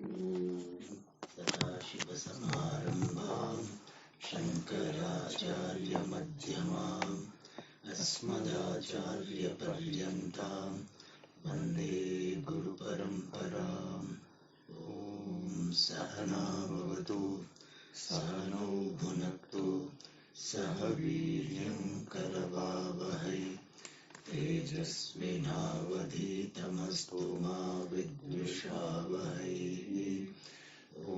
सदाशिवसमारम्भाम् शङ्कराचार्यमध्यमाम् अस्मदाचार्यपर्यन्ताम् वन्दे गुरुपरम्पराम्। ॐ सहना भवतु सहनौ भुनक्तु सह वीर्यं करवावहै तेजस्विनावधीतमस्तु मा विद्विषावहै। ॐ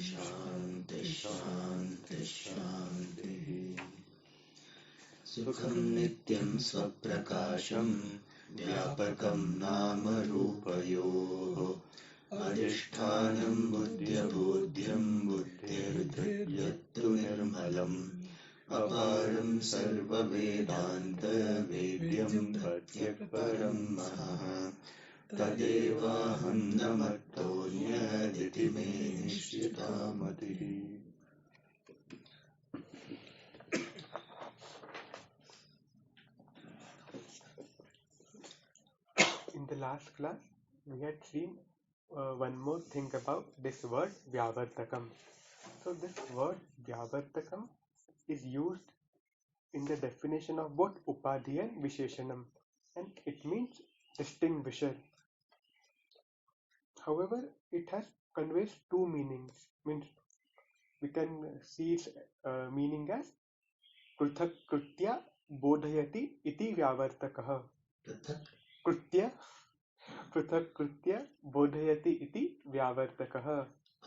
शान्ति शान्ति शान्तिः। सुखं नित्यं स्वप्रकाशं व्यापकं नाम रूपयोः अधिष्ठानं बुद्ध्यबोध्यं बुद्धिर्धृत्यत्तु निर्मलम् अपारं सर्ववेदान्तवेद्यं प्रत्यक्परं महः तदेवाहं न मत्तोऽन्यदिति मे निश्चिता मतिः। In the last class, we had seen one more thing about this word Vyavartakam. So this word Vyavartakam is used in the definition of both Upadhi and Visheshanam, and it means distinguisher. However, it has conveys two meanings. Means we can see its meaning as Pruthak Krutya Bodhayati iti Vyavartakah. Krutya पृथक् कृत्य बोधयति इति व्यावर्तकः।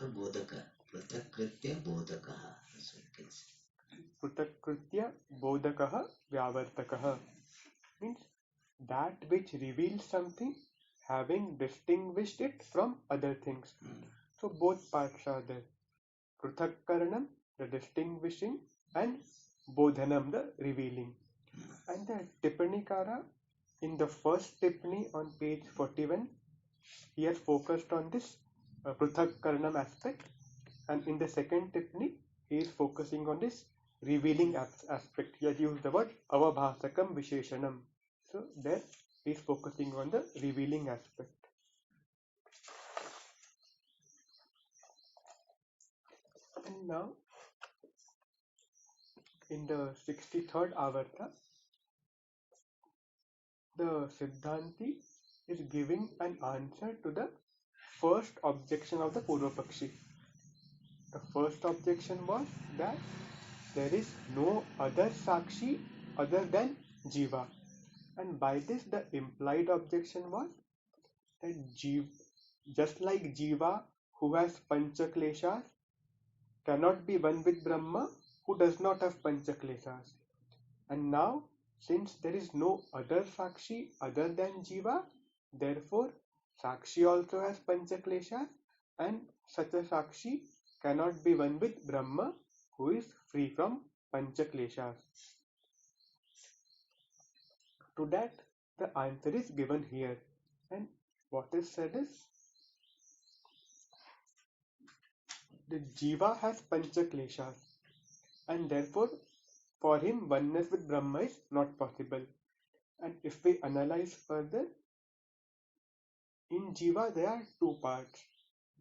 पृथक् कृत्य बोधकः व्यावर्तकः means that which reveals something having distinguished it from other things. So both parts are there. Pruthak karanam, the distinguishing, and bodhanam, the revealing. And the Tippanikara in the first Tippani on page 41, he has focused on this Pruthak Karanam aspect, and in the second Tippani, he is focusing on this revealing aspect. He has used the word Avabhasakam Visheshanam. So there he is focusing on the revealing aspect. And now, in the 63rd Avarta, the Siddhanti is giving an answer to the first objection of the Purvapakshi. The first objection was that there is no other Sakshi other than Jiva. And by this the implied objection was that just like Jiva who has Panchakleshas cannot be one with Brahma who does not have Panchakleshas. And now since there is no other Sakshi other than Jiva, therefore Sakshi also has Panchakleshas, and such a Sakshi cannot be one with Brahma who is free from Panchakleshas. To that the answer is given here, and what is said is the Jiva has Panchakleshas, and therefore for him oneness with Brahma is not possible. And if we analyze further, in Jiva there are two parts,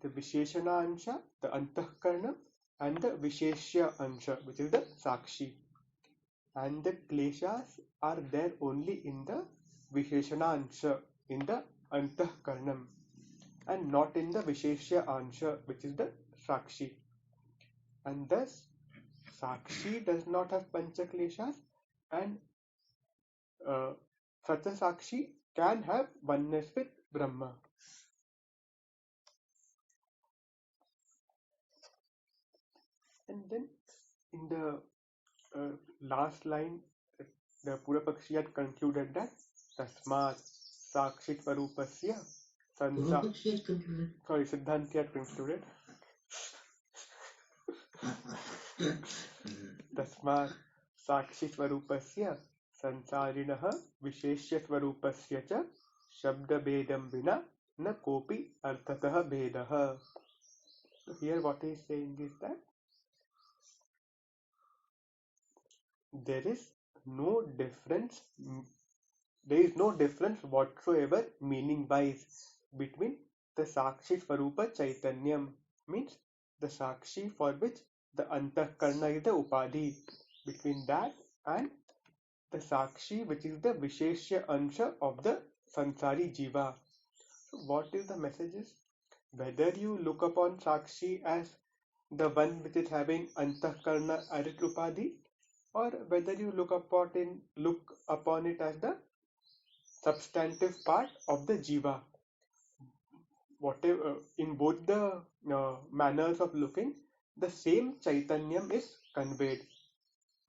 the Visheshana Ansha, the Antahkarana, and the Visheshya Ansha, which is the Sakshi. And the Kleshas are there only in the Visheshana Ansha, in the Antahkaranam, and not in the Visheshya Ansha, which is the Sakshi. And thus, Sakshi does not have Panchakleshas, and such a Sakshi can have oneness with Brahma. And then in the last line, the Purvapakshi had concluded that Tasmat Sakshit Varupasya Sansa. Sorry, Siddhanti had concluded. Tasmat Sakshit Varupasya Sansarinah Visheshyatvarupasya cha Shabda Bedam Vina Na Kopi Arthatah Bedah. So here what he is saying is that there is no difference whatsoever meaning wise between the Sakshi Swarupa Chaitanyam means the Sakshi for which the Antahkarna is the Upadhi. Between that and the Sakshi which is the Visheshya Ansha of the Sansari Jiva. So what is the messages? Whether you look upon Sakshi as the one which is having Antahkarna as its Upadhi, or whether you look upon it as the substantive part of the jiva. Whatever in both the manners of looking, the same chaitanyam is conveyed.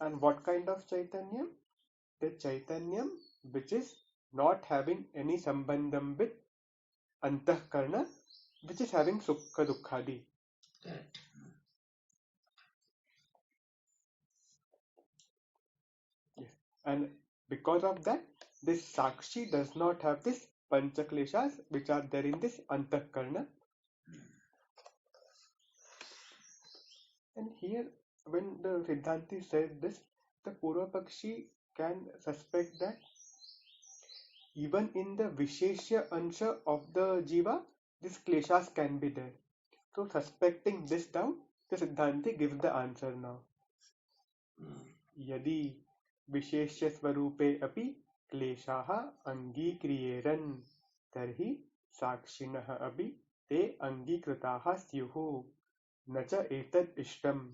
And what kind of chaitanyam? The chaitanyam which is not having any sambandham with antahkarna, which is having sukha dukkhadi. Correct. Yes. And because of that, this sakshi does not have this panchakleshas which are there in this antahkarna. And here, when the Siddhanti says this, the Purvapakshi can suspect that even in the Visheshya Ansha of the Jiva, these kleshas can be there. So, suspecting this down, the Siddhanti gives the answer now. Yadi Visheshya Swarupe api kleshaha angikriyeran tarhi sakshinaha abhi te angikritaha syuhu nacha etad ishtam.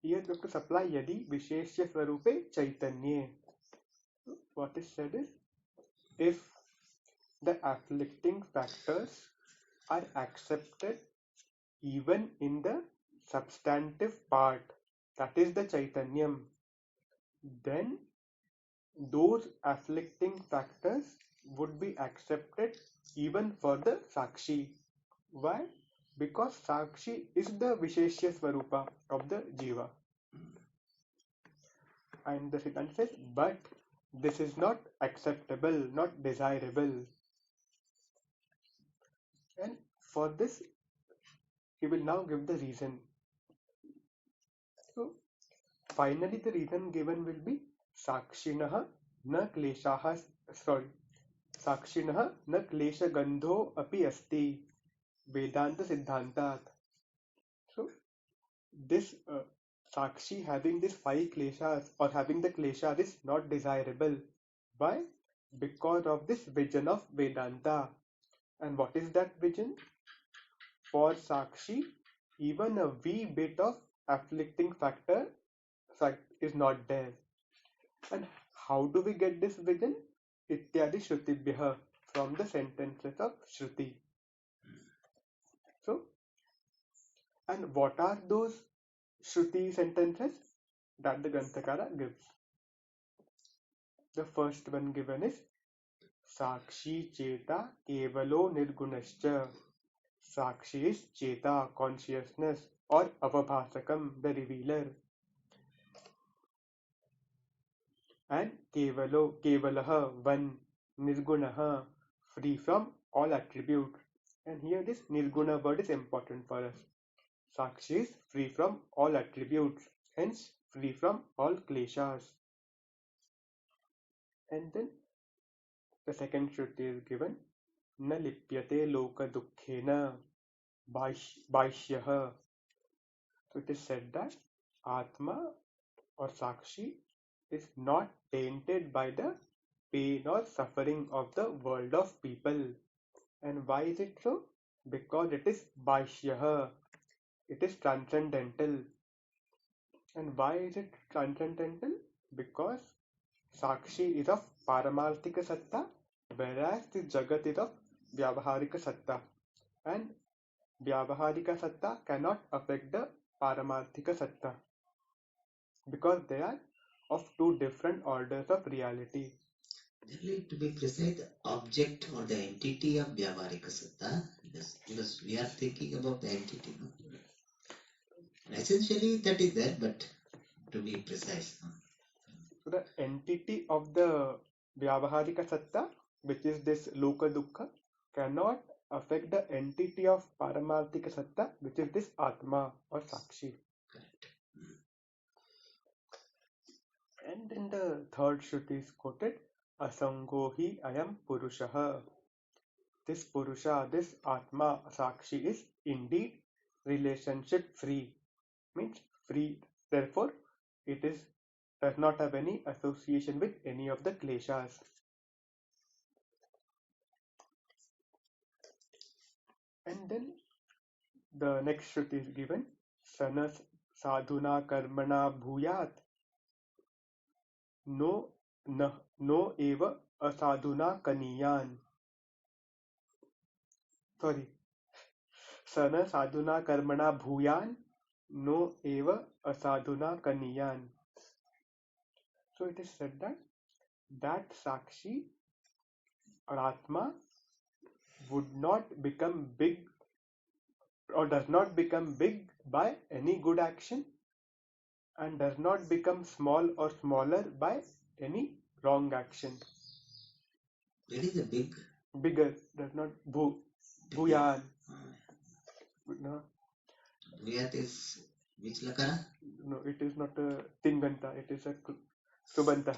Here we have to supply yadi visheshya swarupe chaitanye. What is said is, if the afflicting factors are accepted even in the substantive part, that is the chaitanyam, then those afflicting factors would be accepted even for the sakshi. Why? Because sakshi is the visheshya swarupa of the jiva. And the Siddhanta says, but this is not acceptable, not desirable. And for this, he will now give the reason. So, finally, the reason given will be Sakshinaha na kleshaha, sorry, Sakshinaha na klesha gandho api asti Vedanta Siddhantat. So, this Sakshi having these five kleshas or having the kleshas is not desirable. Why? Because of this vision of Vedanta. And what is that vision? For Sakshi, even a wee bit of afflicting factor is not there. And how do we get this vision? Ityadi Shrutibhyaha, from the sentences of Shruti. So, and what are those Shruti sentences that the Granthakara gives? The first one given is Sakshi Cheta Kevalo Nirgunascha. Sakshi is Cheta, consciousness, or Avabhasakam, the revealer. And Kevalaha, one, Nirgunaha, free from all attributes. And here this Nirguna word is important for us. Sakshi is free from all attributes, hence free from all kleshas. And then the second Shruti is given, Na lipyate loka dukkhena baishyaha. So it is said that Atma or Sakshi is not tainted by the pain or suffering of the world of people. And why is it so? Because it is baishyaha. It is transcendental. And why is it transcendental? Because Sakshi is of Paramarthika Satta, whereas the Jagat is of Vyavaharika Satta. And Vyavaharika Satta cannot affect the Paramarthika Satta because they are of two different orders of reality. Generally, to be precise, the object or the entity of Vyavaharika Satta, because we are thinking about the entity. No? And essentially, that is there, but to be precise. No? So the entity of the Vyavaharika Satta, which is this Loka Dukkha, cannot affect the entity of Paramarthika Satta, which is this Atma or Sakshi. Correct. And then the third Shruti is quoted, Asango hi ayam purushaha. this Purusha, this Atma, Sakshi is indeed relationship free. Means free. Therefore, it is does not have any association with any of the kleshas. And then the next Shruti is given. Sanas sadhuna karmana bhuyat no no eva asadhuna kaniyan. Sorry. Sana sadhuna karmana bhuyan no eva asadhuna kaniyan. So it is said that Sakshi or Atma would not become big or does not become big by any good action and does not become small or smaller by any wrong action. Where is the big? Bigger does not bhuyan. No, Bhuyat is which lakara? no, it is not a tinganta, it is a subanta.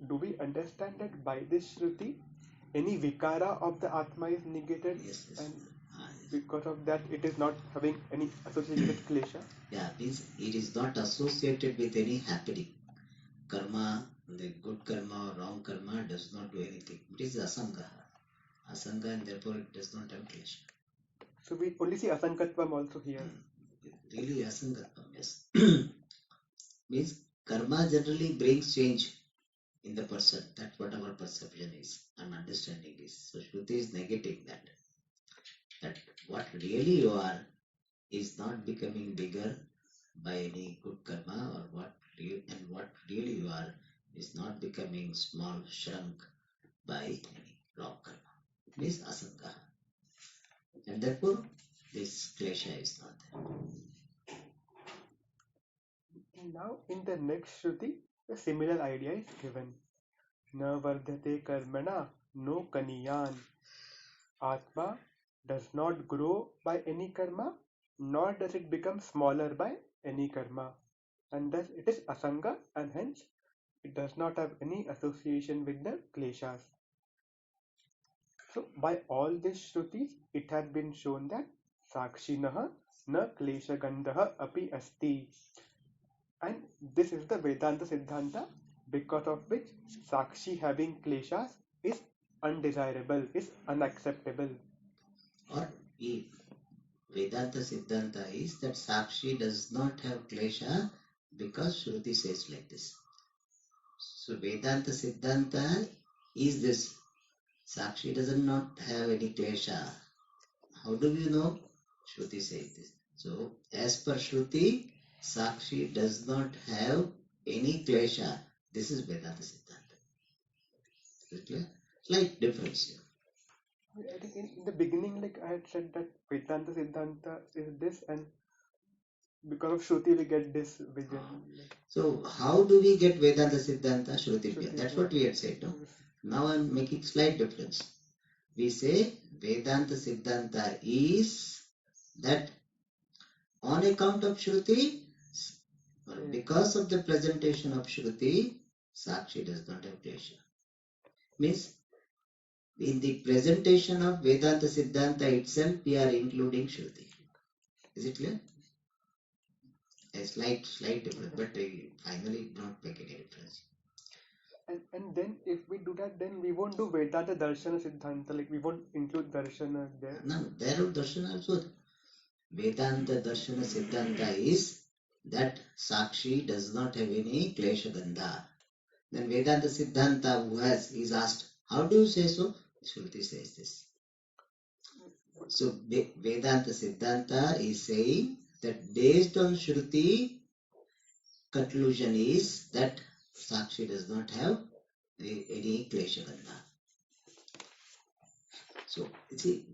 Do we understand that by this Shruti, any vikara of the Atma is negated, Yes, yes. and Yes. because of that it is not having any association with klesha? Yeah, means it is not associated with any happening. Karma, the good karma or wrong karma does not do anything. It is asanga. Asanga, and therefore it does not have klesha. So we only see asankatvam also here. Really asangatvam, yes. Means karma generally brings change in the person. That's what our perception is and understanding is. So Shruti is negating that. That what really you are is not becoming bigger by any good karma, or what really you are is not becoming small, shrunk by any wrong karma. Means asanga. And therefore this klesha is not there. Now in the next Shruti, a similar idea is given. Na vardhate karmana no kaniyan. Atma does not grow by any karma, nor does it become smaller by any karma. And thus it is asanga, and hence it does not have any association with the kleshas. So by all these Shrutis, it has been shown that Sakshinaha na kleshagandaha api asti. And this is the Vedanta Siddhanta, because of which Sakshi having kleshas is undesirable, is unacceptable. Or if Vedanta Siddhanta is that Sakshi does not have klesha because Shruti says like this. So Vedanta Siddhanta is this. Sakshi does not have any klesha. How do you know? Shruti says this. So as per Shruti, Sakshi does not have any klesha. This is Vedanta Siddhanta. Is it clear? Slight difference here. I think in the beginning, like I had said that Vedanta Siddhanta is this, and because of Shruti we get this vision. So how do we get Vedanta Siddhanta? Shruti. Shruti, That's yeah. what we had said, no? Now I'm making slight difference. We say Vedanta Siddhanta is that on account of Shruti, because of the presentation of Shruti, Sakshi does not have klesha. Means in the presentation of Vedanta Siddhanta itself, we are including Shruti. Is it clear? A slight difference, but finally not make any difference. And then if we do that, then we won't do Vedanta Darshana Siddhanta, like we won't include Darshana there. No, there are Darshana also. Vedanta Darshana Siddhanta is that Sakshi does not have any Klesha Gandha. Then Vedanta Siddhanta who is asked, how do you say so? Shruti says this. So Vedanta Siddhanta is saying that based on Shruti, conclusion is that Sakshi does not have any Klesha Gandha. So, see,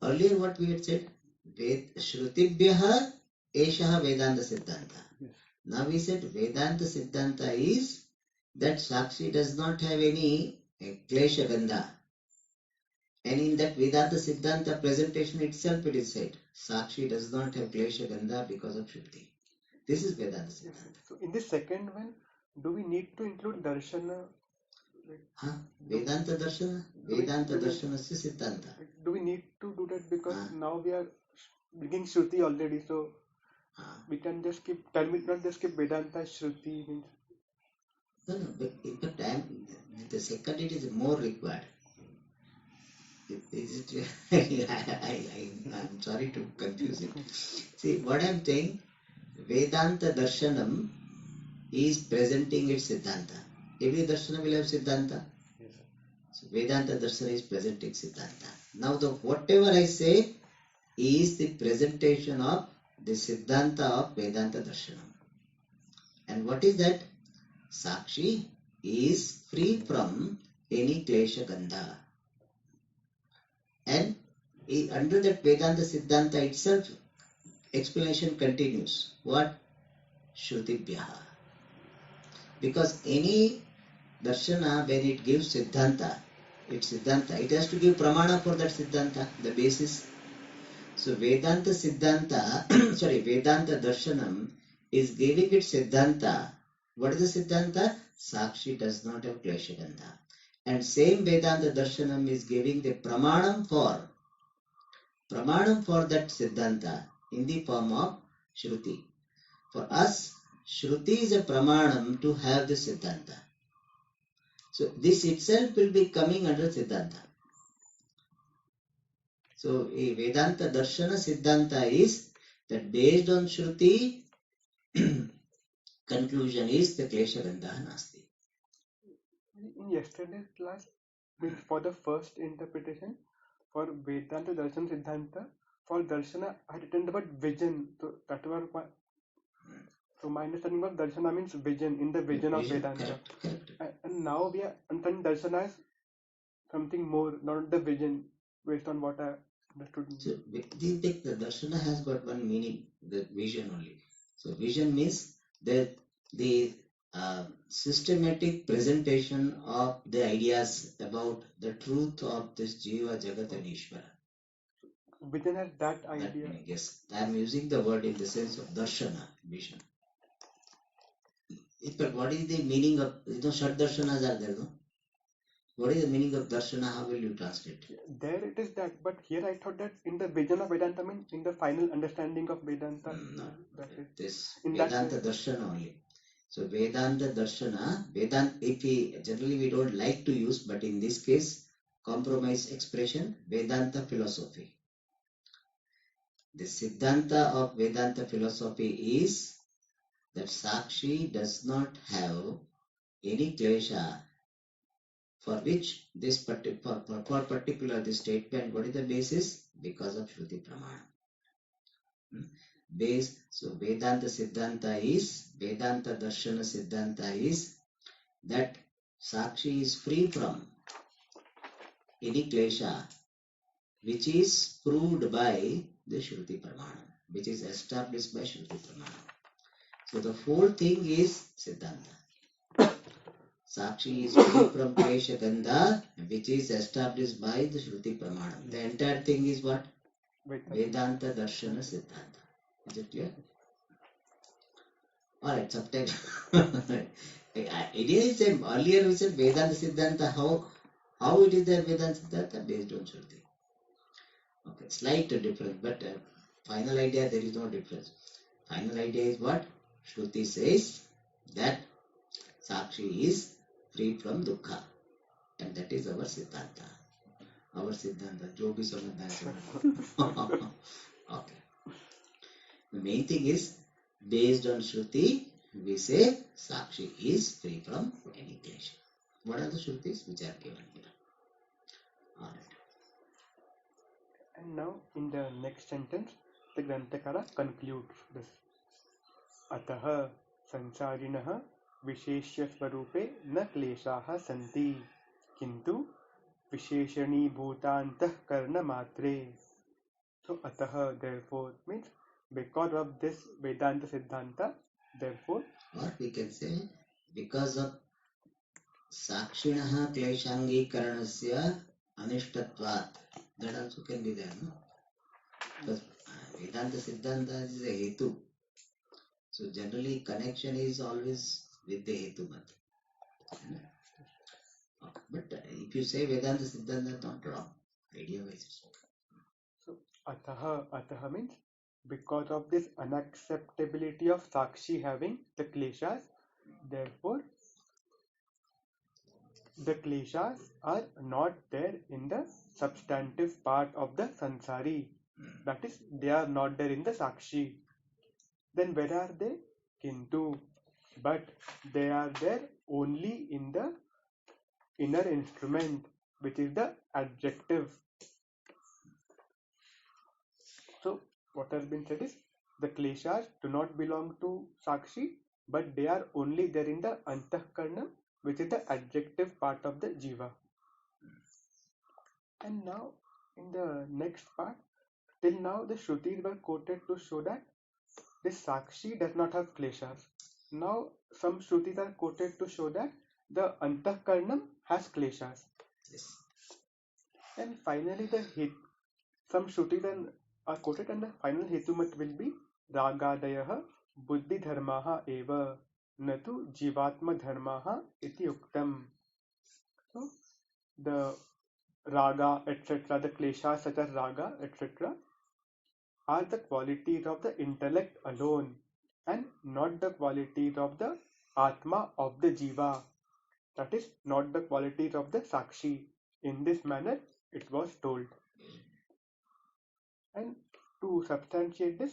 earlier what we had said, Shrutibhyaha Eshaha Vedanta Siddhanta. Yes. Now we said Vedanta Siddhanta is that Sakshi does not have any Klesha Gandha. And in that Vedanta Siddhanta presentation itself it is said, Sakshi does not have Klesha Gandha because of Shruti. This is Vedanta Siddhanta. So in the second one, do we need to include Darshana? Vedanta Darshana? Vedanta Darshanasya Siddhanta. Do we need to do that because now we are bringing Shruti already, so we can just keep, not just keep Vedanta Shruti means. No, but the second it is more required. Is it? I'm sorry to confuse it. See, what I'm saying, Vedanta Darshanam is presenting its Siddhanta. Every Darshana will have Siddhanta. Yes. So Vedanta Darshana is presenting Siddhanta. Now, whatever I say is the presentation of the Siddhanta of Vedanta Darshanam. And what is that? Sakshi is free from any Klesha Gandha. And under that Vedanta Siddhanta itself, explanation continues. What? Shrutibhyaha. Because any Darshana, when it gives Siddhanta, it has to give Pramana for that Siddhanta, the basis. So Vedanta Siddhanta, Vedanta Darshanam is giving it Siddhanta. What is the Siddhanta? Sakshi does not have Klesha Gandha. And same Vedanta Darshanam is giving the Pramanam for that Siddhanta in the form of Shruti. For us, Shruti is a Pramanam to have the Siddhanta. So this itself will be coming under Siddhanta. So a Vedanta Darshana Siddhanta is that based on Shruti, conclusion is the Klesha Gandha Nasti. In yesterday's class, for the first interpretation, for Vedanta Darshana Siddhanta, for Darshana, I had written the word vision. So that was my understanding of Darshana means vision, in the vision of Vedanta. Correct. And now we are understanding Darshana as something more, not the vision, based on what I understood. So the Darshana has got one meaning, the vision only. So vision means the systematic presentation of the ideas about the truth of this Jiva, Jagat and Ishvara. Vision has that idea. That meaning, yes. I am using the word in the sense of Darshana, vision. But what is the meaning of, Shad Darshanas are there, no? What is the meaning of Darshana? How will you translate? There it is that, but here I thought that in the vision of Vedanta means in the final understanding of Vedanta. No, that is this in Vedanta Darshana only. So Vedanta Darshana, if generally we don't like to use, but in this case, compromise expression, Vedanta philosophy. The Siddhanta of Vedanta philosophy is that Sakshi does not have any klesha for which this particular this statement, what is the basis? Because of Shruti Pramana. So Vedanta Siddhanta is, Vedanta Darshana Siddhanta is that Sakshi is free from any klesha which is proved by the Shruti Pramana, which is established by Shruti Pramana. So the whole thing is Siddhanta. Sakshi is free from klesha gandha, which is established by the Shruti Pramana. The entire thing is what? Vedanta Darshana Siddhanta. Is it clear? Alright, sometimes idea is same. Earlier we said Vedanta Siddhanta. How it is that Vedanta Siddhanta? Based on Shruti. Okay, slight difference, but final idea there is no difference. Final idea is what? Shruti says that Sakshi is free from dukkha, and that is our Siddhanta. Our Siddhanta, jo bhi samajhna. Okay. The main thing is, based on Shruti, we say Sakshi is free from any klesha. What are the Shrutis which are given here? Alright. And now, in the next sentence, the Granthakara concludes this. Ataha sansarinah visheshya swarupe na kleshaha santi kintu visheshani bhutantah karna matre. So, ataha, therefore, means because of this Vedanta Siddhanta, therefore. Or we can say, because of Sakshinaha kleshangi karanasya anishtatvat. That also can be there, no? Because Vedanta Siddhanta is a hetu. So generally connection is always with the hetu mat. But if you say Vedanta Siddhanta, not wrong. Idea-wise, it's okay. So ataha means because of this unacceptability of Sakshi having the kleshas, therefore the kleshas are not there in the substantive part of the sansari. That is, they are not there in the Sakshi. Then where are they? Kintu. But they are there only in the inner instrument, which is the adjective. So what has been said is the kleshas do not belong to Sakshi, but they are only there in the antahkarnam, which is the adjective part of the jiva. And now in the next part, till now the Shrutis were quoted to show that this Sakshi does not have kleshas. Now some Shrutis are quoted to show that the antahkarnam has kleshas. Yes. And finally some Shrutis are quoted, and the final hetumat will be ragadayah buddhi dharmaha eva natu jivatma dharmaha iti uktam. So the raga, etc., the kleshas such as raga, etc., are the qualities of the intellect alone and not the qualities of the atma of the jiva. That is, not the qualities of the sakshi. In this manner, it was told. And to substantiate this,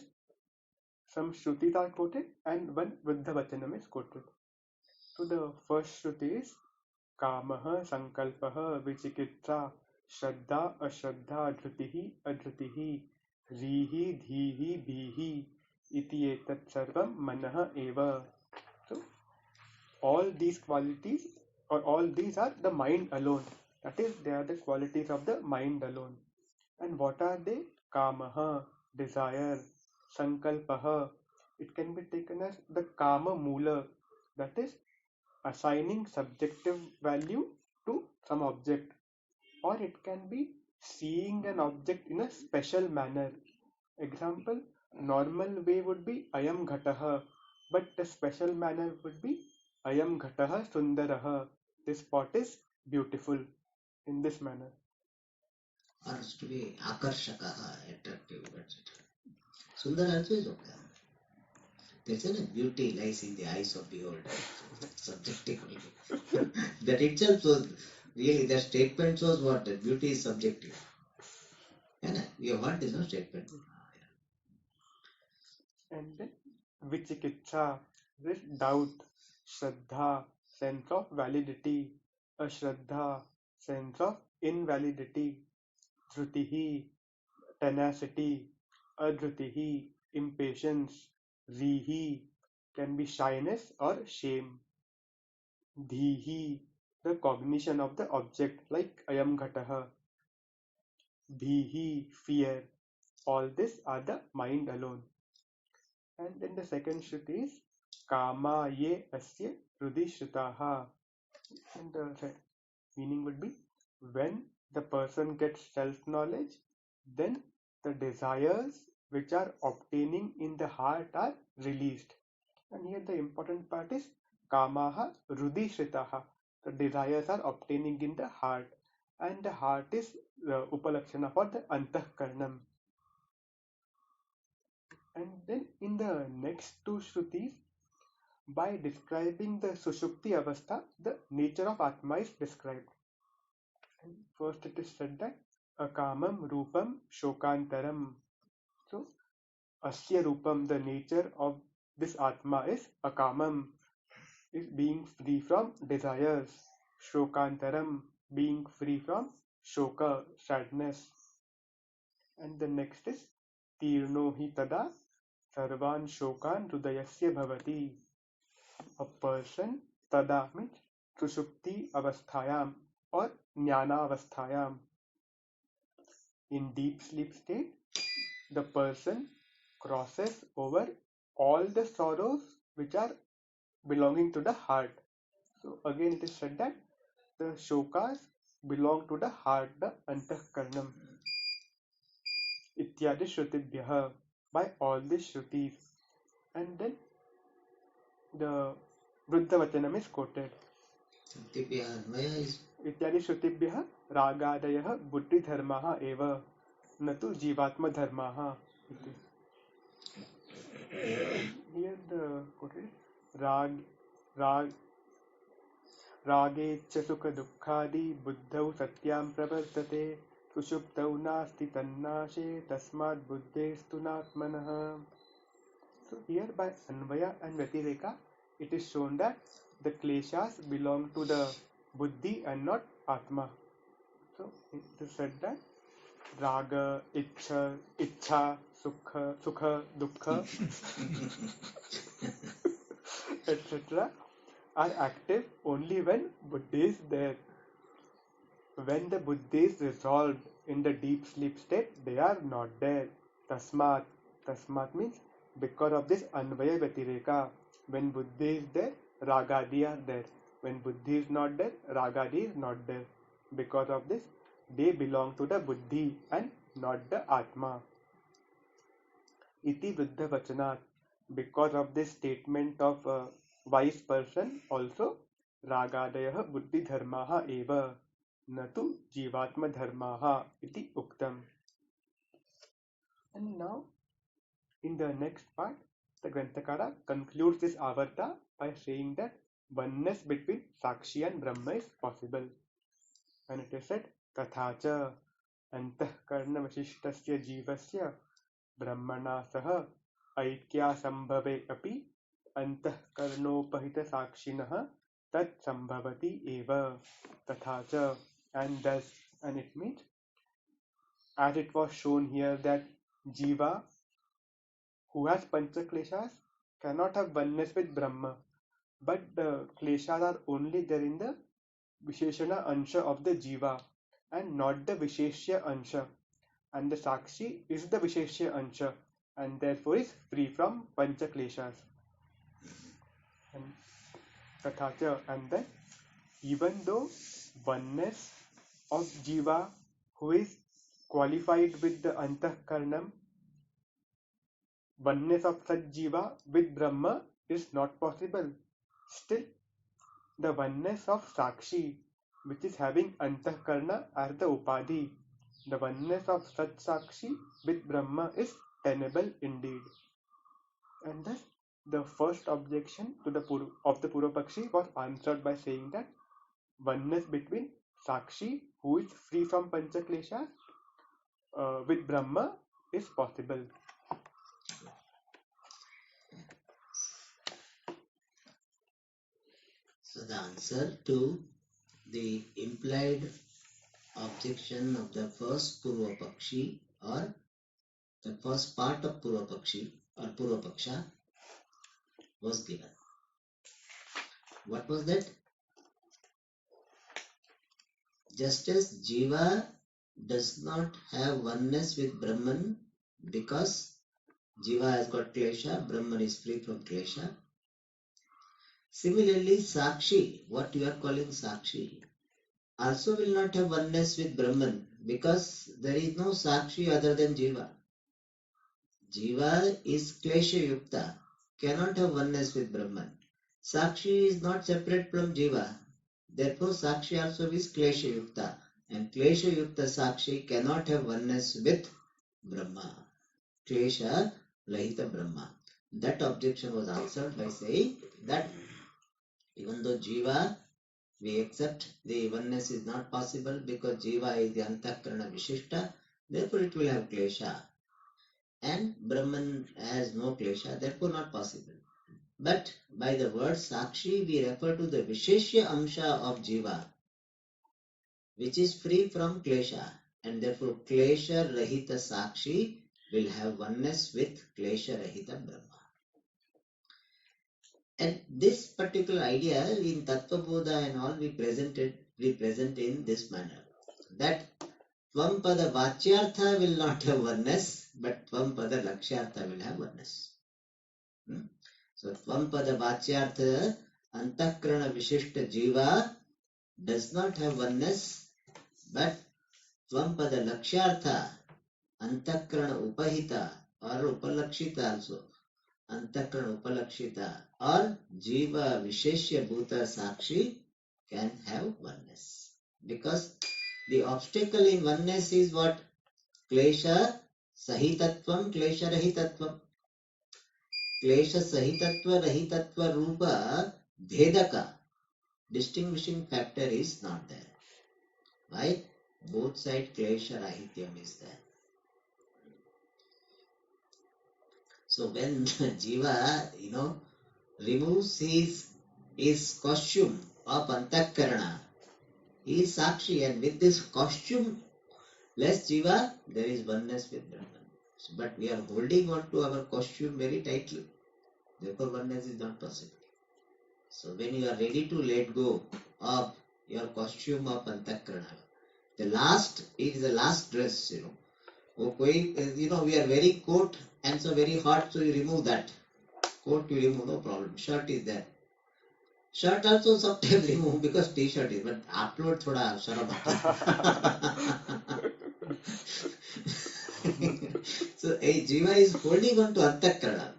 some shrutis are quoted and one Vriddha Vachanam is quoted. So the first shruti is Kamaha Sankalpaha Vichikitsa Shraddha Ashraddha Dhrutihi Adhrutihi Rihi Dhihi Bhihi Iti Etat Sarvam Manaha Eva. So all these qualities or all these are the mind alone. That is, they are the qualities of the mind alone. And what are they? Kamaha, desire. Sankalpaha, it can be taken as the kama mula, that is, assigning subjective value to some object, or it can be seeing an object in a special manner. Example, normal way would be ayam ghataha, but the special manner would be ayam ghataha sundaraha. This pot is beautiful in this manner. Or it's to be akarshakaha, attractive, etc. Sundara also is okay. There's a beauty lies in the eyes of beholder. Subjective only. That itself shows, really, that statement shows what? That beauty is subjective. We have heard this statement. And then vichikitsa, this doubt. Shraddha, sense of validity. Ashraddha, sense of invalidity. Dhrutihi, tenacity. Adhrutihi, impatience. Rihi, can be shyness or shame. Dhihi, the cognition of the object, like ayam ghataha. Bhihi, fear. All these are the mind alone. And then the second shruti is Kama ye asya hrudi shrutaha. And the meaning would be when the person gets self-knowledge, then the desires which are obtaining in the heart are released. And here the important part is Kamaha hrudi shritaha. The desires are obtaining in the heart. And the heart is the upalakshana for the antahkarnam. And then in the next two shrutis, by describing the Sushupti Avastha, the nature of Atma is described. And first it is said that Akamam Rupam Shokantaram. So, Asya Rupam, the nature of this Atma is Akamam, is being free from desires. Shokantaram, being free from Shoka, sadness. And the next is Tirno hi tada Sarvan Shokan Rudayasya Bhavati. A person tada means sushupti avasthayam or jnana avasthayam. In deep sleep state, the person crosses over all the sorrows which are belonging to the heart. So again it is said that the shokas belong to the heart, the antahkarnam. Ityadi shrutibhyah, by all these shrutis. And then the Vriddha Vachanam is quoted. Santibhya Anvaya is इत्यादि श्रुतिभ्यः रागादयः बुद्धिधर्माः एव न तु जीवात्मधर्माः इति. Here the quote is rag rag रागेच्च सुखदुःखादि बुद्धौ सत्यां प्रवर्तते सुषुप्तौ नास्ति तन्नाशे तस्मात् बुद्धेस्तु नात्मनः. So here by Anvaya and Vyatireka it is shown that the kleshas belong to the buddhi and not Atma. So it is said that raga, ichha, sukha, dukkha, etc. are active only when buddhi is there. When the buddhi is resolved in the deep sleep state, they are not there. Tasmat means because of this Anvaya Vyatireka. When buddhi is there, ragadi are there. When buddhi is not there, ragadi is not there. Because of this, they belong to the buddhi and not the Atma. Iti Vruddha Vachanat. Because of this statement of a wise person, also Ragadayah Buddhi Dharmaha eva natu Jivatma Dharmaha iti Uktam. And now, in the next part, the Granthakara concludes this Avarta by saying that oneness between Sakshi and Brahma is possible. And it is said, Tathacha Antahkarna Vashishtasya Jivasya ब्रह्मणा सह ऐक्यासंभवे अपि अंतःकरणोपहितसाक्षिणः तत्संभवति एव तथा च. And thus, and it means, as it was shown here that Jiva who has pancha kleshas cannot have oneness with Brahma, but the kleshas are only there in the Visheshana ansha of the Jiva and not the Visheshya ansha. And the Sakshi is the Visheshya Ansha and therefore is free from Pancha Kleshas. And Tathacha, and then even though oneness of Jiva who is qualified with the Antahkaranam, oneness of such Jiva with Brahma is not possible. Still, the oneness of Sakshi, which is having Antahkarana as the Upadhi, the oneness of such Sakshi with Brahma is tenable indeed. And thus, the first objection to the Purvapakshi was answered by saying that oneness between Sakshi, who is free from Panchaklesha, with Brahma is possible. So the answer to the implied objection of the first Purvapakshi or the first part of Purvapakshi or Purvapaksha was given. What was that? Just as Jiva does not have oneness with Brahman because Jiva has got Klesha, Brahman is free from Klesha. Similarly, Sakshi, what you are calling Sakshi, also will not have oneness with Brahman because there is no Sakshi other than Jiva. Jiva is Klesha Yukta, cannot have oneness with Brahman. Sakshi is not separate from Jiva. Therefore, Sakshi also is Klesha Yukta. And Klesha Yukta Sakshi cannot have oneness with Brahma. Klesha Lahita Brahma. That objection was answered by saying that even though Jiva, we accept the oneness is not possible because Jiva is the Antakarana Vishishta, therefore it will have Klesha. And Brahman has no Klesha, therefore not possible. But by the word Sakshi, we refer to the Visheshya Amsha of Jiva, which is free from Klesha, and therefore Klesha Rahita Sakshi will have oneness with Klesha Rahita Brahma. And this particular idea in Tattva Bodha and all we present in this manner, that Tvampada Vachyartha will not have oneness, but Tvampada Lakshyartha will have oneness. So Tvampada Vachyartha Antakrana Vishishta Jiva does not have oneness, but Tvampada Lakshyartha Antakrana Upahita or Upalakshita also, Antakrana Upalakshita or Jiva Visheshya Bhuta Sakshi can have oneness. Because the obstacle in oneness is what? Klesha sahitatvam, klesha rahitatvam. Klesha sahitatva, rahitatva rupa bhedaka. Distinguishing factor is not there. Why? Both side klesha rahityam is there. So when Jiva, removes his costume of antakarana, he is Sakshi, and with this costume less Jiva, there is oneness with Brahman. But we are holding on to our costume very tightly. Therefore, oneness is not possible. So when you are ready to let go of your costume of antakarana, the last is the last dress, we are very coat and so very hot, so you remove that. Coat you remove, no problem. Shirt is there. Shirt also sometimes remove because t-shirt is, but upload thoda sharam So a jiva is holding on to antakarana.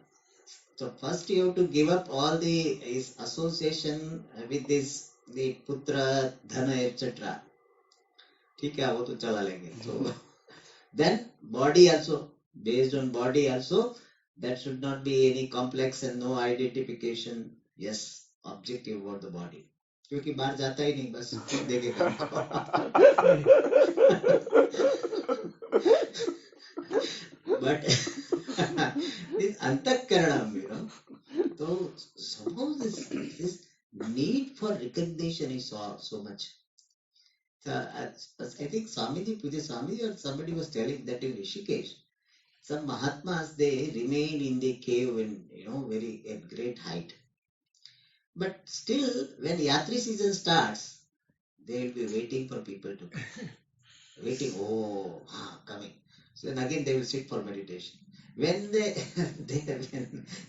So first you have to give up all his association with this, the putra, dhana, etc. ठीक है वो तो चला लेंगे. So then body also, based on body also, that should not be any complex and no identification. Yes, objective about the body. क्योंकि बाहर जाता ही नहीं, बस देखेगा. But this antakaranam, so somehow this need for recognition is so much. I think Swamiji, Puja Swamiji or somebody was telling that in Rishikesh, some Mahatmas, they remain in the cave in, very at great height. But still, when Yatri season starts, they will be waiting for people to come. Waiting, coming. So then again they will sit for meditation. When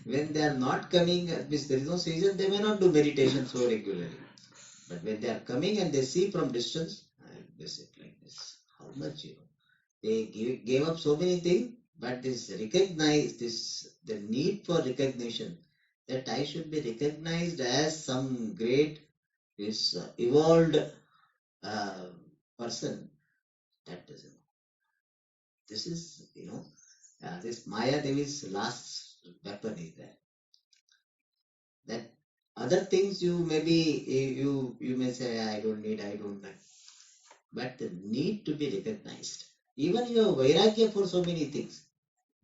when they are not coming, means there is no season, they may not do meditation so regularly. But when they are coming and they see from distance, they sit like this. How much, they gave up so many things, but the need for recognition, that I should be recognized as some great, evolved person, that doesn't. This is, this Maya Devi's last weapon is there. That other things you may say, I don't need, but the need to be recognized. Even you have vairagya for so many things,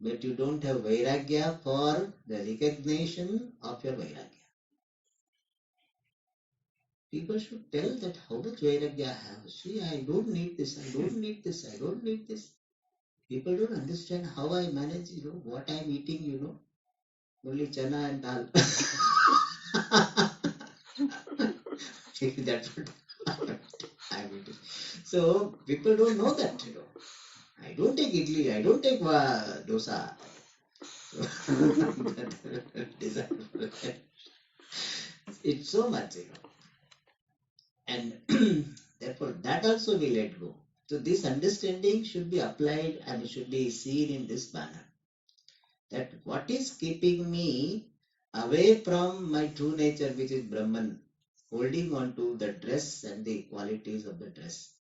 but you don't have vairagya for the recognition of your vairagya. People should tell that how much vairagya I have. See, I don't need this, I don't need this, I don't need this. People don't understand how I manage, what I'm eating, only chana and dal. That's what I'm eating. So people don't know that, I don't take idli, I don't take dosa. It's so much, and therefore that also we let go. So this understanding should be applied and should be seen in this manner. That what is keeping me away from my true nature, which is Brahman, holding on to the dress and the qualities of the dress.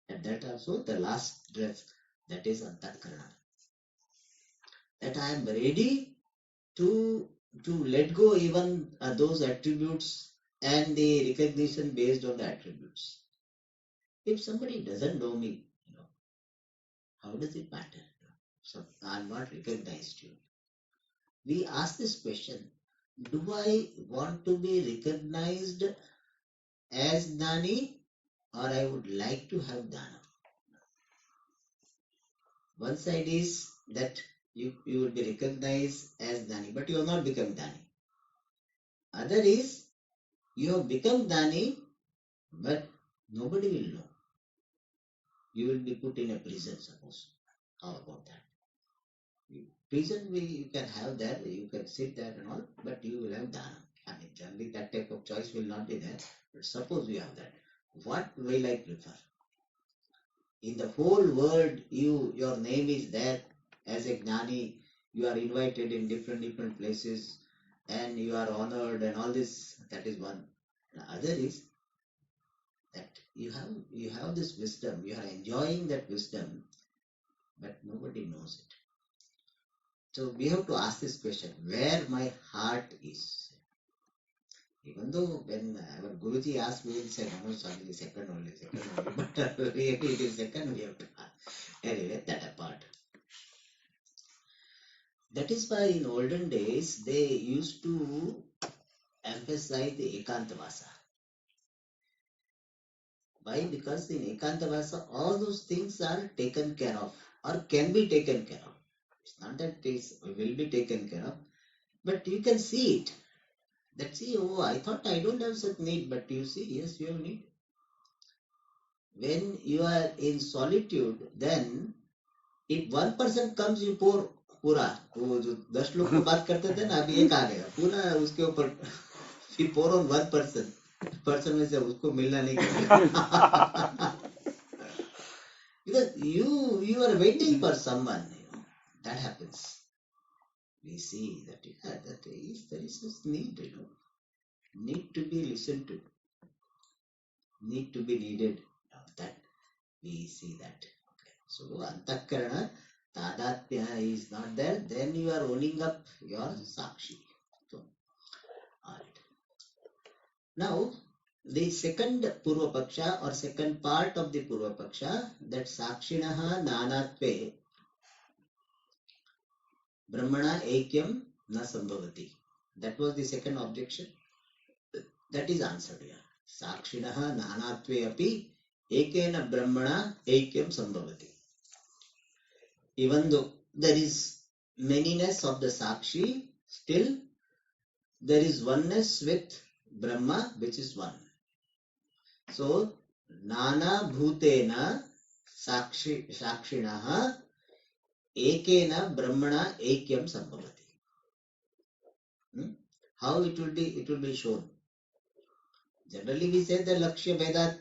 And that also the last dress, that is antakarana. That I am ready to let go even those attributes and the recognition based on the attributes. If somebody doesn't know me, how does it matter? So I am not recognized you. We ask this question, do I want to be recognized as Dani, or I would like to have Dana? One side is that you will be recognized as Dani, but you have not become Dani. Other is you have become Dani, but nobody will know. You will be put in a prison, suppose. How about that? Prison, you can have that, you can sit there and all, but you will have Dana. I mean, generally that type of choice will not be there. But suppose you have that. What will I prefer? In the whole world, your name is there as a Gnani. You are invited in different places and you are honored and all this. That is one. The other is you have this wisdom, you are enjoying that wisdom, but nobody knows it. So we have to ask this question, where my heart is. Even though when our Guruji asked, we will say, no, Swamiji, second only. But really it is second, we have to ask. Anyway, that apart. That is why in olden days, they used to emphasize the Ekantavasa. Why? Because in Ekantavasa, all those things are taken care of or can be taken care of. It's not that it will be taken care of, but you can see it. That see, oh, I thought I don't have such need, but you see, yes, you have need. When you are in solitude, then if one person comes, you pour पूरा वो जो 10 लोग को बात करते थे ना अभी एक आ गया पूरा उसके ऊपर फिर pour on one person में से उसको मिलना नहीं करेगा because you are waiting for someone, that happens. We see that there is this need, need to be listened to, need to be needed. That we see that. Okay. So antakarana tadatya is not there, then you are owning up your sakshi. So, all right. Now the second Purva Paksha or second part of the Purva Paksha, that Sakshinaha Nanatve Brahmana Ekyam Na Sambhavati. That was the second objection. That is answered here. Sakshinaha Nanatve Api Ekena Brahmana Ekyam Sambhavati. Even though there is manyness of the Sakshi, still there is oneness with Brahma, which is one. So, Nana Bhutena Sakshinaha Ekena Brahmana Ekyam Sambhavati. How it will be shown? Generally we say the Lakshya Vedat,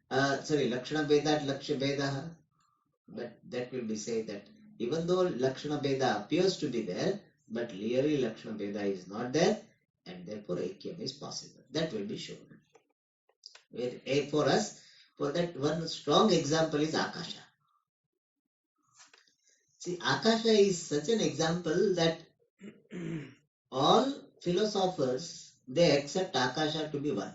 Lakshana Vedat, Lakshya Vedaha. But that will be said that even though Lakshana Veda appears to be there, but clearly Lakshana Veda is not there, and therefore Aikyam is possible. That will be shown. For us, for that one strong example is Akasha. See, Akasha is such an example that all philosophers, they accept Akasha to be one.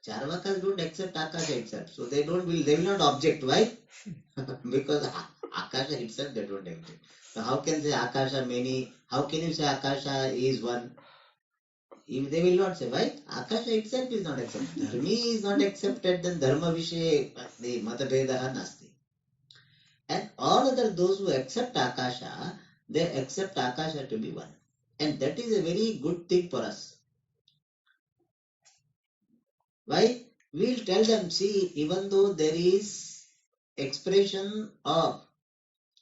Charvakas don't accept Akasha itself, so they will not object. Why? Because Akasha itself they don't object. So how can say Akasha many? How can you say Akasha is one? If they will not say, why? Akasha itself is not accepted. Dharmi is not accepted, then Dharma Vishe, the Matabhedaha Nasti. And all other those who accept Akasha, they accept Akasha to be one. And that is a very good thing for us. Why? We will tell them, see, even though there is expression of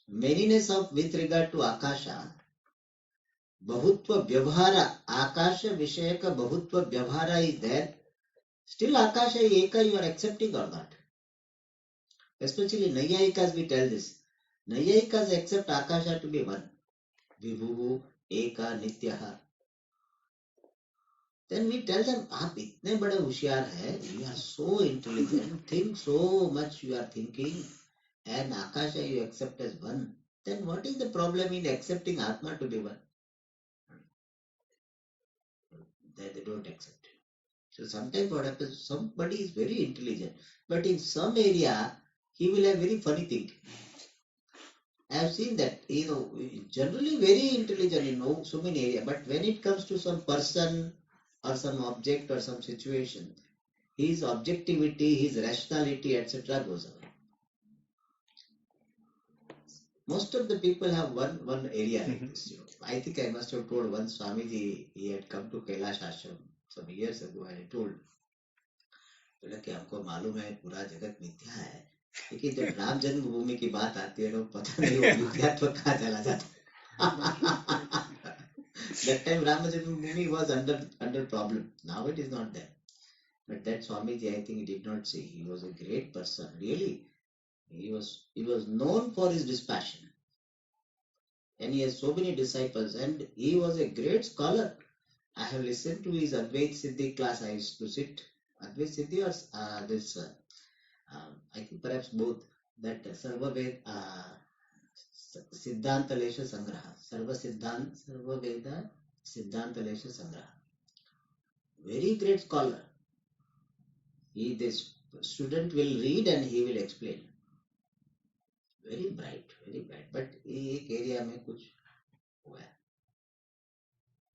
manyness of with regard to Akasha, Bahutva Vyavhara, Akasha Vishayaka Bahutva Vyavhara is there, still Akasha Eka you are accepting or not? Especially Nayayikas we tell this. Nayayikas accept Akasha to be one. Vibhu, Eka, Nityaha. Then we tell them, आप इतने बड़े होशियार हैं, you are so intelligent, think so much you are thinking, and Akasha you accept as one. Then what is the problem in accepting Atma to be one? They don't accept it. So sometimes what happens, somebody is very intelligent, but in some area, he will have very funny thinking. I have seen that, generally very intelligent in so many areas, but when it comes to some person or some object or some situation, his objectivity, his rationality, etc. goes away. Most of the people have one area like this. I think I must have told once Swamiji, he had come to Kailash Ashram some years ago, and he told, कि हमको मालूम है पूरा जगत मिथ्या है, लेकिन जब राम जन्मभूमि की बात आती है, लोग पता नहीं वो मिथ्यात्व कहाँ चला जाता. That time Ram Janmabhoomi was under problem. Now it is not there. But that Swamiji, I think, he did not see. He was a great person, really. He was known for his dispassion. And he has so many disciples, and he was a great scholar. I have listened to his Advait Siddhi class. I used to sit Advait Siddhi or this, I think perhaps both, that Sarva Ved, Siddhanta Lesha Sangraha, Sarva Veda Siddhanta Lesha Sangraha. Very great scholar. This student will read and he will explain. Very bright, very bright. But एक area में कुछ हुआ है.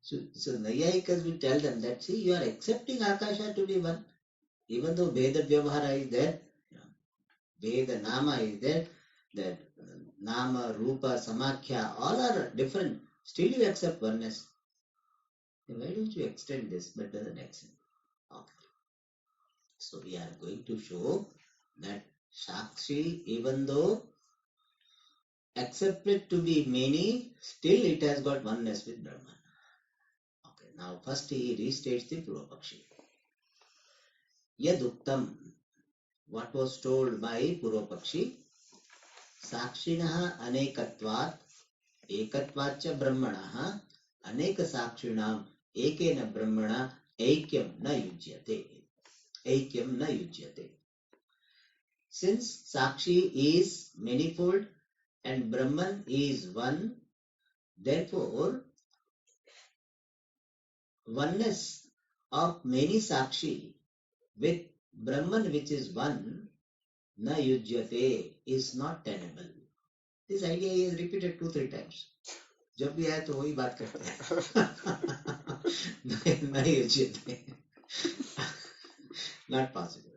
So Nayayikas will tell them that, see, you are accepting Akasha to be one, even though Veda Vyavahara is there, Veda Nama is there, that Nama, Rupa, Samakhya, all are different. Still you accept oneness. Why don't you extend this? But doesn't extend. Okay. So we are going to show that Sakshi, even though accepted to be many, still it has got oneness with Brahman. Okay. Now first he restates the Purvapakshi. Yaduktam, what was told by Purvapakshi, Sakshinaha anekatvat ekatvacha brahmanaha अनेक साक्षिणाम एकेन ब्रह्मणा ऐक्यम न युज्यते. ऐक्यम न युज्यते. Since Sakshi is manifold and Brahman is one, therefore oneness of many Sakshi with Brahman which is one, na yujyate, is not tenable. This idea is repeated 2-3 times. जब भी आए तो वही बात करते हैं. नहीं युज्यते. Not possible.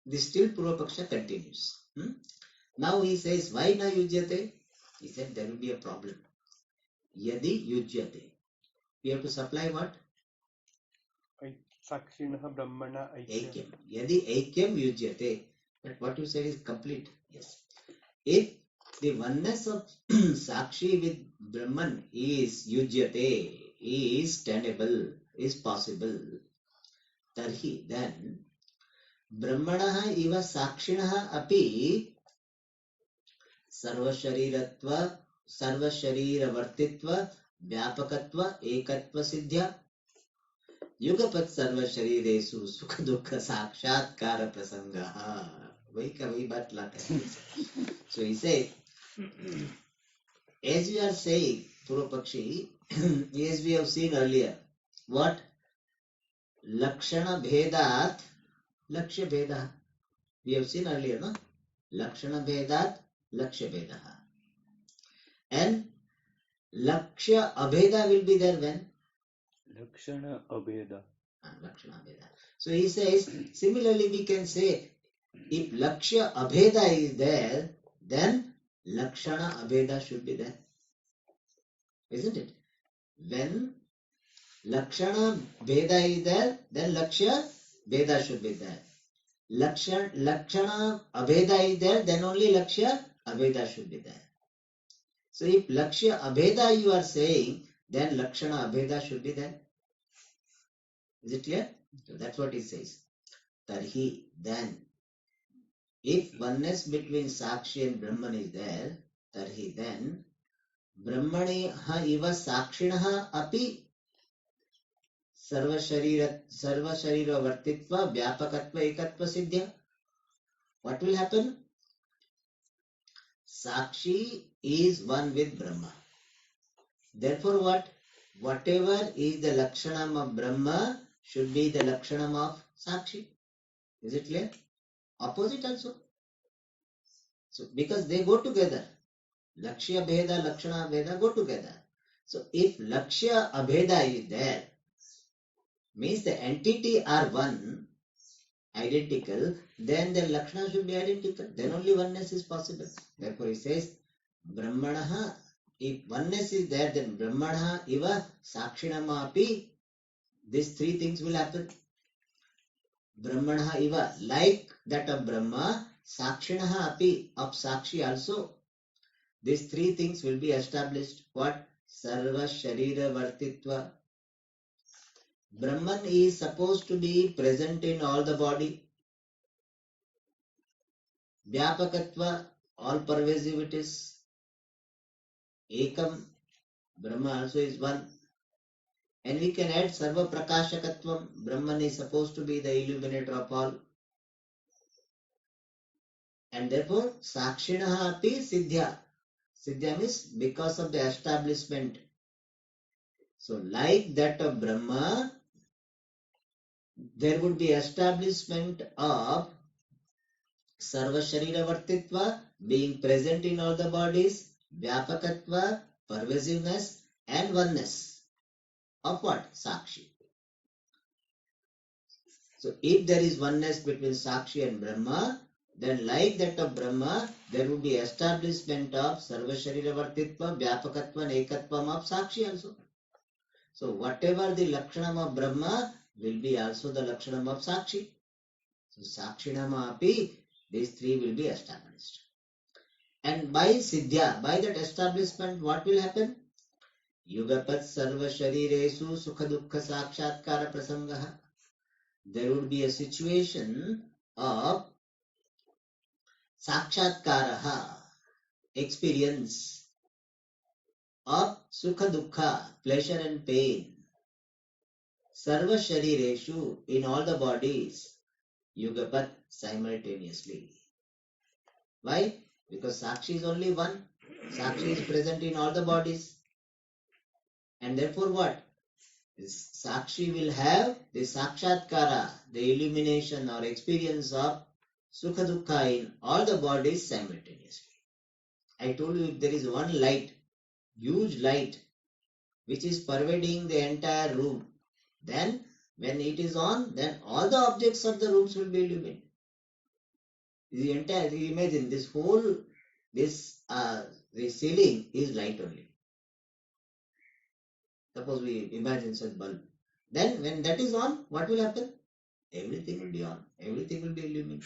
This still Purvapaksha continues. Now he says, why na yujyate? He said there will be a problem. Yadi yujyate. We have to supply what? Sakshinaha Brahmana Aikyam. Yadi aikyam yujyate. But what you said is complete. Yes. If the oneness of Sakshi with Brahman is yujyate, is tenable, is possible, tarhi, then Brahmanaha iva Sakshinaha api sarvashariratva, sarvashariravartitva, vyapakatva, ekatva siddhya, युगपत् सर्व शरीरेषु सुख दुख साक्षात्कार प्रसंगः. वही का वही बात लाते हैं. So he said, as you are saying, Purvapakshi, as we have seen earlier, what? Lakshana Bhedat, Lakshya Bhedah. We have seen earlier, no? Lakshana Bhedat, Lakshya Bhedah. And Lakshya Abheda will be there when? Lakshana Abheda. Lakshana Abheda. So he says, similarly we can say, if Lakshya Abheda is there, then Lakshana Abheda should be there. Isn't it? When Lakshana Bheda is there, then Lakshya Bheda should be there. Lakshana Abheda is there, then only Lakshya Abheda should be there. So if Lakshya Abheda you are saying, then Lakshana Abheda should be there. Is it clear? So that's what it says. Tarhi, then, if oneness between Sakshi and Brahman is there, tarhi, then, Brahmani ha iva Sakshinaha api sarva sharira vartitva vyapakatva ekatva siddhya. What will happen? Sakshi is one with Brahma. Therefore what? Whatever is the Lakshanam of Brahma should be the Lakshanam of Sakshi. Is it clear? Opposite also. So because they go together. Lakshya Bheda, Lakshana Bheda go together. So if Lakshya Abheda is there, means the entity are one, identical, then the Lakshana should be identical. Then only oneness is possible. Therefore he says, Brahmanaha, if oneness is there, then Brahmanaha iva Sakshinama api, these three things will happen. Brahmanaha iva, like that of Brahma, Sakshinaha api, of Sakshi also. These three things will be established. What? Sarva Sharira Vartitva. Brahman is supposed to be present in all the body. Vyapakatva, all pervasive it is. Ekam, Brahma also is one. And we can add Sarva Prakashakatvam. Brahman is supposed to be the illuminator of all. And therefore, Sakshinaha api Siddhya. Siddhya means because of the establishment. So, like that of Brahma, there would be establishment of Sarva Sharira Vartitva, being present in all the bodies, Vyapakatva, pervasiveness, and oneness of what? Sakshi. So, if there is oneness between Sakshi and Brahma, then like that of Brahma, there would be establishment of Sarva Sharira Vartitva, Vyapakatva, and Ekatvam of Sakshi also. So, whatever the Lakshanam of Brahma will be also the Lakshanam of Sakshi. So, Sakshinama api, these three will be established. And by Siddhya, by that establishment, what will happen? Yugapat Sarva Shariresu Sukha Dukkha Sakshatkara Prasangaha. There would be a situation of Sakshatkaraha, experience of Sukha Dukkha, pleasure and pain. Sarva Sharireshu, in all the bodies, Yugapat, simultaneously. Why? Because Sakshi is only one. Sakshi is present in all the bodies. And therefore what? This Sakshi will have the Sakshatkara, the illumination or experience of Sukha Dukkha in all the bodies simultaneously. I told you if there is one light, huge light, which is pervading the entire room, then when it is on, then all the objects of the rooms will be illuminated. The entire, imagine this whole, the ceiling is light only. Suppose we imagine such bulb. Then when that is on, what will happen? Everything will be on. Everything will be illuminated.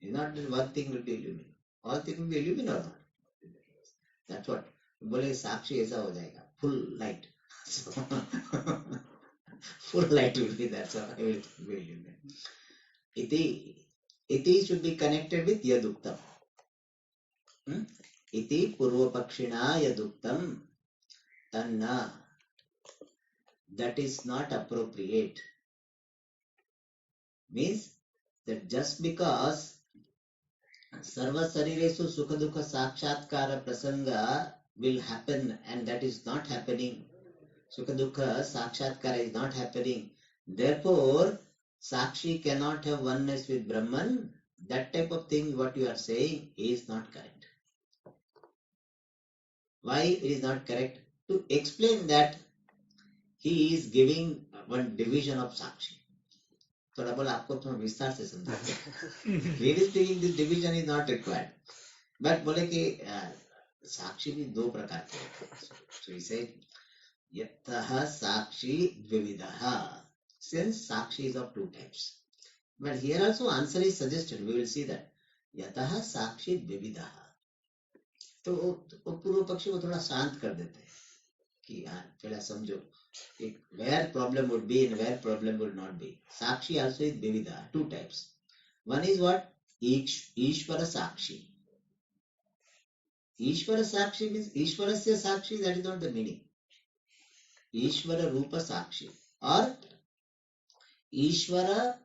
It's not that one thing will be illuminated. All things will be illuminated or not. That's what. बोले साक्षी ऐसा हो जाएगा. Full light. Full light will be there. So everything will be illuminated. Iti should be connected with yaduktam. Iti purvapakshina yaduktam tanna. That is not appropriate. Means that just because Sarva Sariresu Sukha Dukha Sakshatkara Prasanga will happen and that is not happening. Sukha Dukha Sakshatkara is not happening. Therefore, Sakshi cannot have oneness with Brahman. That type of thing, what you are saying, is not correct. Why it is not correct? To explain that, he is giving one division of Sakshi. थोड़ा बोला आपको थोड़ा विस्तार से समझा really speaking this division is not required but बोले कि साक्षी भी दो प्रकार के होते हैं so he said यतः साक्षी द्विविधः since Sakshi is of two types but here also answer is suggested we will see that यतः साक्षी द्विविधः तो पूर्व पक्षी को थोड़ा शांत कर देते हैं कि हाँ थोड़ा समझो where problem would be and where problem would not be. Sakshi also is Vividha, two types. One is what? Ishvara Sakshi. Ishvara Sakshi means Ishvarasya Sakshi, that is not the meaning. Ishvara Rupa Sakshi or Ishvara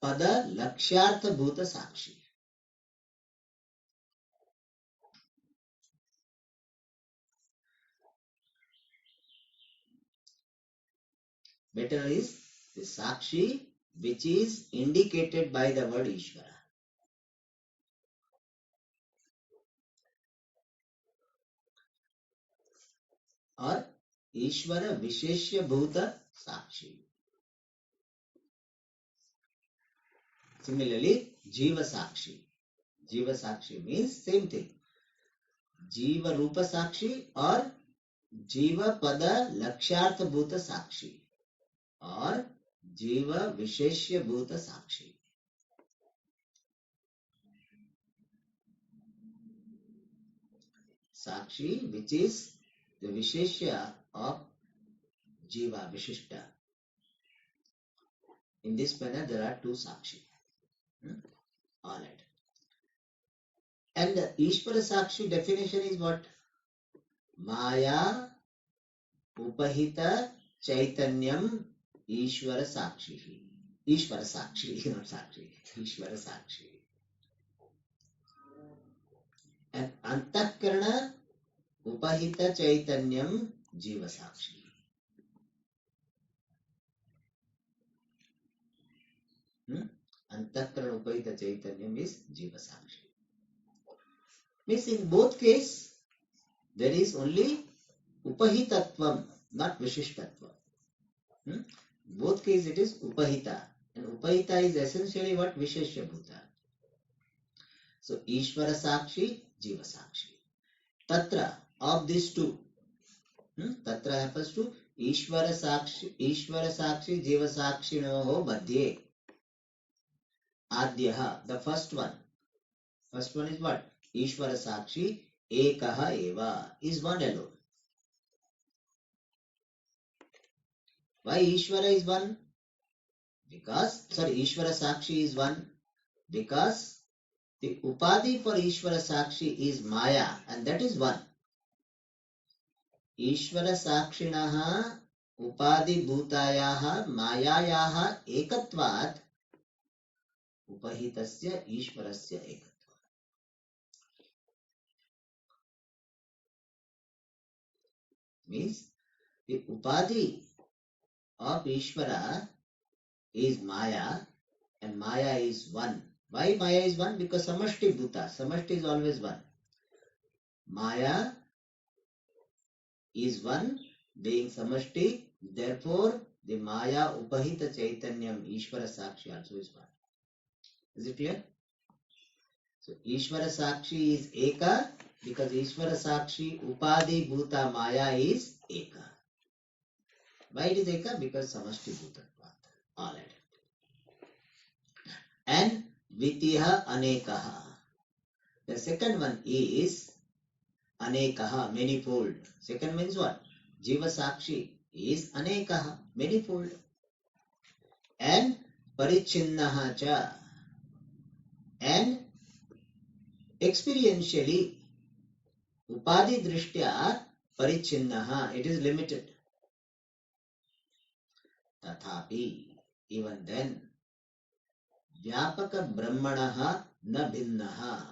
Pada Lakshyartha Bhuta Sakshi. Better is the Sakshi which is indicated by the word Ishvara. Or Ishvara Visheshya Bhuta Sakshi. Similarly, Jiva Sakshi. Jiva Sakshi means same thing. Jiva Rupa Sakshi or Jiva Pada Lakshyartha Bhuta Sakshi or Jiva Visheshya Bhuta Sakshi. Sakshi which is the Visheshya of Jiva Vishishta. In this manner there are two Sakshi. Alright. And the Ishvara Sakshi definition is what? Maya Upahita Chaitanyam Ishvara Sakshi. Ishvara Sakshi, not Sakshi. Ishvara Sakshi. And Antakarana Upahita Chaitanyam Jiva Sakshi. Antakarana Upahita Chaitanyam is Jiva Sakshi. Means in both cases, there is only Upahitatvam, not Vishishtatvam. Both cases it is Upahita. And Upahita is essentially what? Visheshya Bhuta. So Ishvara Sakshi, Jiva Sakshi. Tatra, of these two, Tatra happens to Ishvara Sakshi, Jiva Sakshi noho madhye. Adyaha, the first one. First one is what? Ishvara Sakshi, Ekaha Eva, is one alone. Why Ishvara is one? Ishvara Sakshi is one because the Upadhi for Ishvara Sakshi is Maya, and that is one. Ishvara Sakshinaha Upadhi Bhutayaha Mayayaha Ekatvat Upahitasya Ishvarasya Ekatvat. Means the Upadhi of Ishvara is Maya, and Maya is one. Why Maya is one? Because Samashti Bhuta. Samashti is always one. Maya is one, being Samashti. Therefore, the Maya Upahita Chaitanyam Ishvara Sakshi also is one. Is it clear? So, Ishvara Sakshi is Eka because Ishvara Sakshi Upadhi Bhuta Maya is Eka. Why it is Eka? Because Samashti Bhutatvat. All right. And Vitiha Anekaha. The second one is Anekaha, manifold. Second means what? Jiva Sakshi is Anekaha, manifold. And Parichinnaha cha. And experientially, Upadhi Drishtya Parichinnaha, it is limited. Tathapi, even then, Vyapaka Brahmanaha na bhinnaha.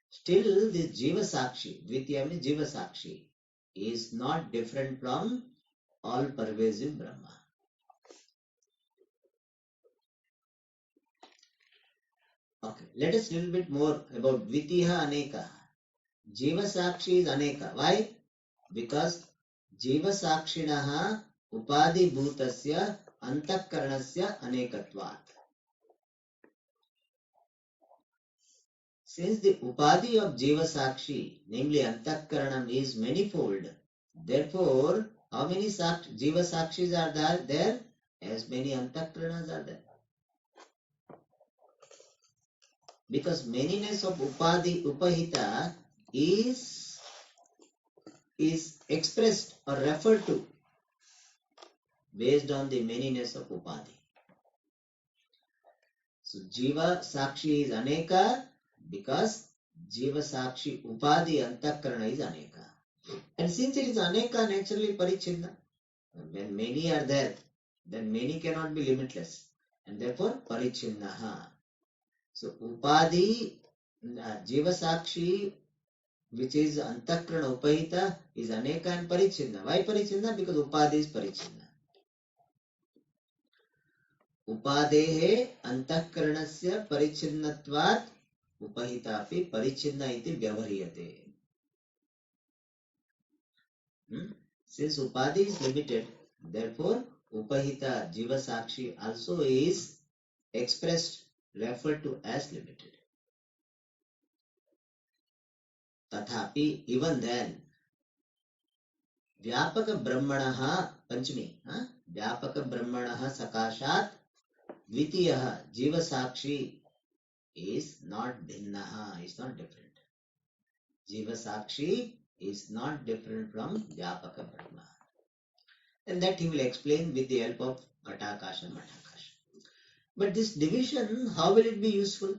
Still, this Jiva Sakshi, Dvitiya means Jiva Sakshi, is not different from all pervasive Brahma. Okay, let us little bit more about Dvitiha Aneka. Jiva Sakshi is Aneka. Why? Because Jiva Sakshinaha Upadhi Bhutasya Antakaranasya Anekatvat. Since the Upadhi of Jiva Sakshi, namely Antakaranam, is manifold, therefore, how many Jiva Sakshis are there? As many Antakaranas are there. Because manyness of Upadhi, Upahita is expressed or referred to based on the manyness of Upadhi. So Jiva Sakshi is Aneka because Jiva Sakshi Upadhi Antakarana is Aneka. And since it is Aneka, naturally Parichinna. When many are there, then many cannot be limitless. And therefore Parichinnaha. So Upadhi, Jiva Sakshi, which is Antakarana Upahita, is Aneka and Parichinna. Why Parichinna? Because Upadhi is Parichinna. Upadehe Antakaranasya Parichinnatvat Upahitapi Parichinna iti Vyavahriyate. Since Upadhi is limited, therefore Upahita Jiva Sakshi also is expressed, referred to as limited. Tathapi, even then, Vyapaka Brahmanaha Panchami, Vyapaka Brahmanaha Sakashat Dvitiyaha Jiva Sakshi is not bhinnaha, is not different. Jiva Sakshi is not different from Vyapaka Brahma. And that he will explain with the help of Ghatakasha, Matakasha. But this division, how will it be useful?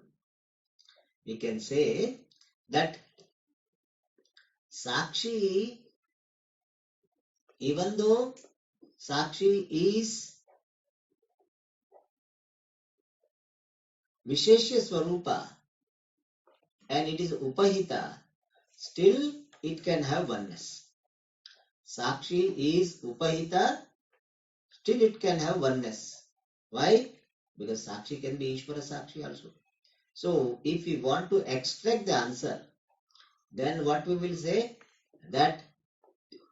We can say that Sakshi, even though Sakshi is Visheshya Swarupa and it is Upahita, still it can have oneness. Sakshi is Upahita, still it can have oneness. Why? Because Sakshi can be Ishvara Sakshi also. So, if we want to extract the answer, then what we will say? That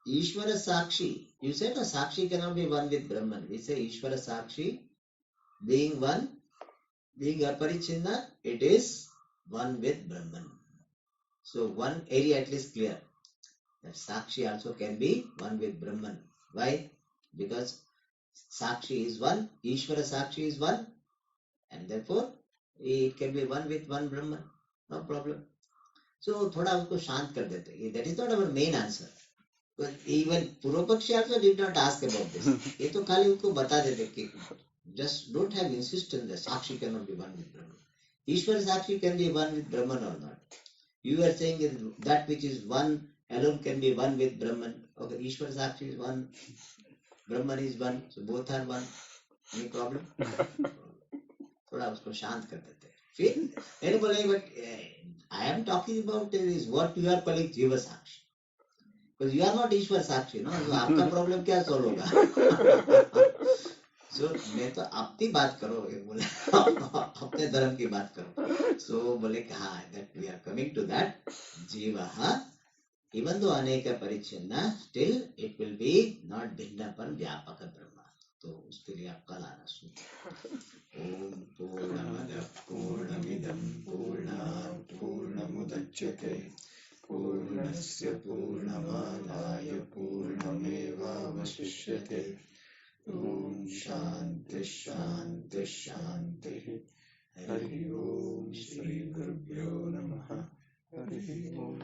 Ishvara Sakshi, you said no, Sakshi cannot be one with Brahman. We say Ishvara Sakshi being one, being Aparichinna, it is one with Brahman. So, one area at least clear. That Sakshi also can be one with Brahman. Why? Because Sakshi is one, Ishvara Sakshi is one, and therefore it can be one with one Brahman. No problem. So थोड़ा उसको शांत कर देते. That is not our main answer. But even Purvapakshi also did not ask about this. ये तो खाली उनको बता देते कि just don't have insistence that Sakshi cannot be one with Brahman. Ishvara Sakshi can be one with Brahman or not. You are saying that which is one alone can be one with Brahman. Okay, Ishvara Sakshi is one, Brahman is one, so both are one. Any problem? थोड़ा उसको शांत कर देते हैं. फिर मैंने बोला but I am talking about is what you are calling Jiva Sakshi. Because you are not Ishwar Sakshi, no? So आपका problem क्या solve होगा? So मैं तो अपनी बात करो, ये बोले अपने धर्म की बात करो. So बोले कि हाँ, that we are coming to that. Jiva, even though aneka parichinna, still it will be not bhinna par vyapaka brahma. तो उसके लिए आप कल आना सुनो. ओम पूर्णमदः पूर्णमिदं पूर्णात् पूर्णमुदच्यते पूर्णस्य पूर्णमादाय पूर्णमेवावशिष्यते. ओम शांति शांति शांति. हरि ओम श्री गुरुभ्यो नमः. हरि ओम.